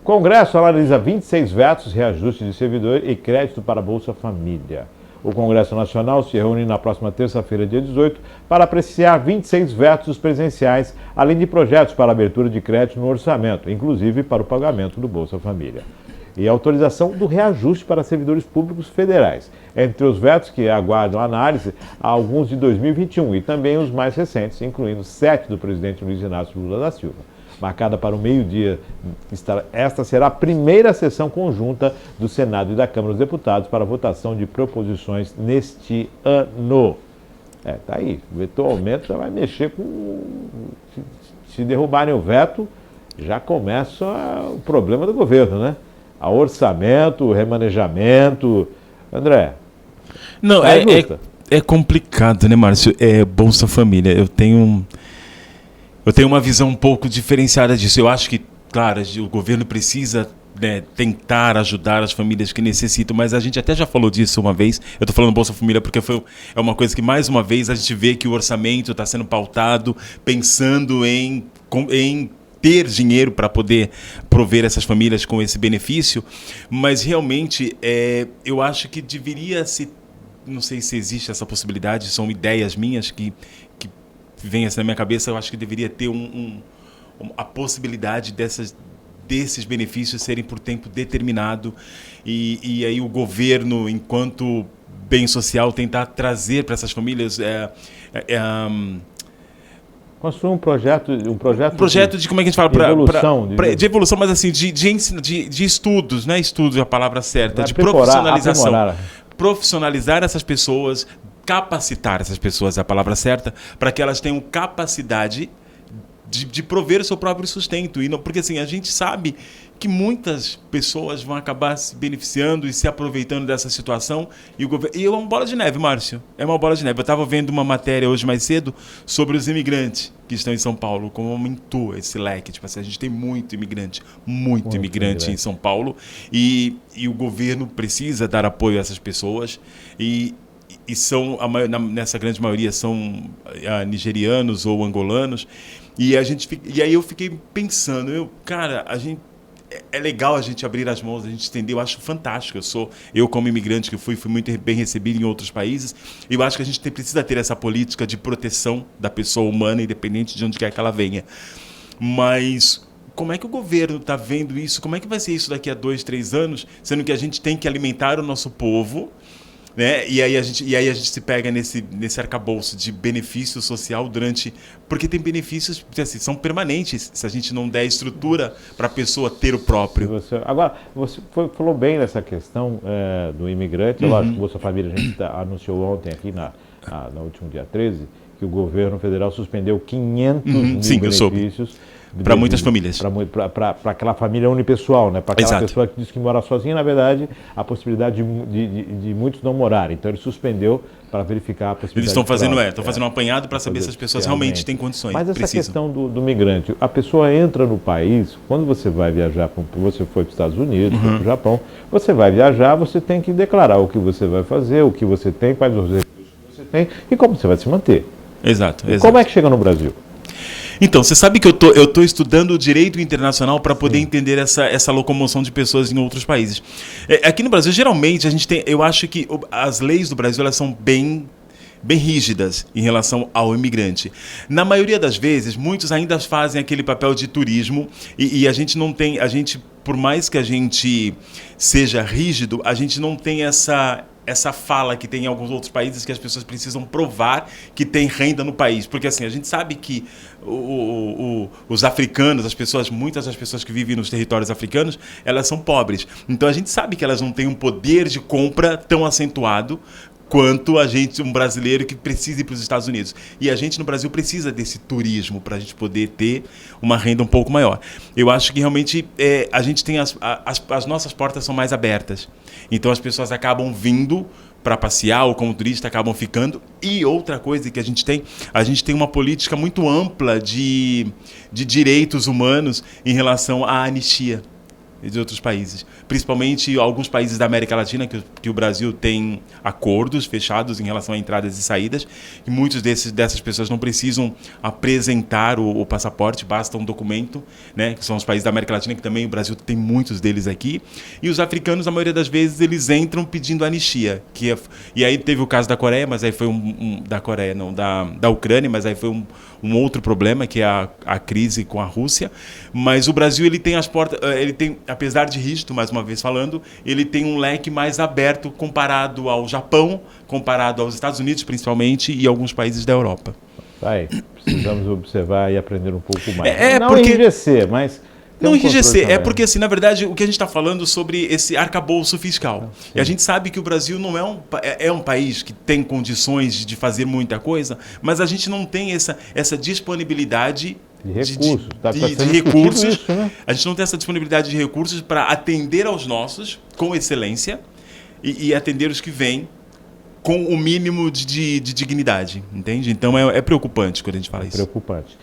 Congresso analisa 26 vetos, reajuste de servidor e crédito para Bolsa Família. O Congresso Nacional se reúne na próxima terça-feira, dia 18, para apreciar 26 vetos presenciais, além de projetos para abertura de crédito no orçamento, inclusive para o pagamento do Bolsa Família. E autorização do reajuste para servidores públicos federais. Entre os vetos que aguardam análise, há alguns de 2021 e também os mais recentes, incluindo 7 do presidente Luiz Inácio Lula da Silva. Marcada para o meio-dia, esta será a primeira sessão conjunta do Senado e da Câmara dos Deputados para votação de proposições neste ano. Tá aí. O veto aumento já vai mexer com... Se derrubarem o veto, já começa o problema do governo, né? A orçamento, o remanejamento. André, não, é complicado, né, Márcio? Bolsa Família. Eu tenho uma visão um pouco diferenciada disso. Eu acho que, claro, o governo precisa, né, tentar ajudar as famílias que necessitam, mas a gente até já falou disso uma vez. Eu estou falando Bolsa Família porque é uma coisa que, mais uma vez, a gente vê que o orçamento está sendo pautado pensando em ter dinheiro para poder prover essas famílias com esse benefício, mas realmente eu acho que deveria se... Não sei se existe essa possibilidade, são ideias minhas que vem assim na minha cabeça. Eu acho que deveria ter a possibilidade desses benefícios serem por tempo determinado e aí o governo, enquanto bem social, tentar trazer para essas famílias construir um projeto de como é que a gente fala, de evolução, mas assim de estudos, né? Estudos é a palavra certa, de profissionalização, profissionalizar essas pessoas, capacitar essas pessoas é a palavra certa, para que elas tenham capacidade de prover o seu próprio sustento. Porque assim, a gente sabe que muitas pessoas vão acabar se beneficiando e se aproveitando dessa situação. E é uma bola de neve, Márcio. É uma bola de neve. Eu estava vendo uma matéria hoje mais cedo sobre os imigrantes que estão em São Paulo, como aumentou esse leque. Tipo assim, a gente tem muito imigrante em São Paulo. E o governo precisa dar apoio a essas pessoas. E nessa grande maioria são nigerianos ou angolanos. E aí eu fiquei pensando, é legal a gente abrir as mãos, a gente estender. Eu acho fantástico. Eu como imigrante que fui muito bem recebido em outros países. Eu acho que a gente precisa ter essa política de proteção da pessoa humana, independente de onde quer que ela venha. Mas como é que o governo está vendo isso? Como é que vai ser isso daqui a 2, 3 anos, sendo que a gente tem que alimentar o nosso povo, né? E aí a gente se pega nesse arcabouço de benefício social porque tem benefícios que assim, são permanentes se a gente não der estrutura para a pessoa ter o próprio. Agora, você falou bem nessa questão do imigrante. Eu acho que o Bolsa Família, a gente anunciou ontem aqui no último dia 13, que o governo federal suspendeu 500 mil benefícios para muitas famílias. Para aquela família unipessoal, né? Para aquela pessoa que diz que mora sozinha, na verdade, a possibilidade de muitos não morarem. Então ele suspendeu para verificar a possibilidade. Eles estão fazendo um apanhado para saber se as pessoas realmente têm condições. Mas essa questão do migrante, a pessoa entra no país, quando você vai viajar, você foi para os Estados Unidos, foi para o Japão, você vai viajar, você tem que declarar o que você vai fazer, o que você tem, quais os recursos que você tem e como você vai se manter. Exato. Como é que chega no Brasil? Então, você sabe que eu tô estudando o direito internacional para poder entender essa locomoção de pessoas em outros países. Aqui no Brasil, geralmente, eu acho que as leis do Brasil elas são bem rígidas em relação ao imigrante. Na maioria das vezes, muitos ainda fazem aquele papel de turismo e a gente não tem, por mais que a gente seja rígido, a gente não tem essa fala que tem em alguns outros países que as pessoas precisam provar que tem renda no país. Porque assim, a gente sabe que os africanos, muitas das pessoas que vivem nos territórios africanos, elas são pobres. Então a gente sabe que elas não têm um poder de compra tão acentuado quanto um brasileiro que precisa ir para os Estados Unidos. E a gente no Brasil precisa desse turismo para a gente poder ter uma renda um pouco maior. Eu acho que realmente a gente tem as nossas portas são mais abertas. Então as pessoas acabam vindo para passear ou como turista acabam ficando. E outra coisa que a gente tem uma política muito ampla de direitos humanos em relação à anistia. de outros países. Principalmente alguns países da América Latina, que o Brasil tem acordos fechados em relação a entradas e saídas, e muitos dessas pessoas não precisam apresentar o passaporte, basta um documento, né, que são os países da América Latina, que também o Brasil tem muitos deles aqui. E os africanos, a maioria das vezes, eles entram pedindo anistia. E aí teve o caso da Coreia, mas aí foi da Ucrânia, mas aí foi um outro problema, que é a crise com a Rússia. Mas o Brasil, ele tem as portas, ele tem, apesar de rígido, mais uma vez falando, ele tem um leque mais aberto comparado ao Japão, comparado aos Estados Unidos, principalmente, e alguns países da Europa. Precisamos observar e aprender um pouco mais. Não enrijecer, mas... Não enrijecer, é porque, assim, na verdade, o que a gente está falando sobre esse arcabouço fiscal. E a gente sabe que o Brasil não é um país que tem condições de fazer muita coisa, mas a gente não tem essa disponibilidade de recursos. Isso, né? A gente não tem essa disponibilidade de recursos para atender aos nossos com excelência e atender os que vêm com o mínimo de dignidade, entende? Então é preocupante quando a gente fala isso. Preocupante.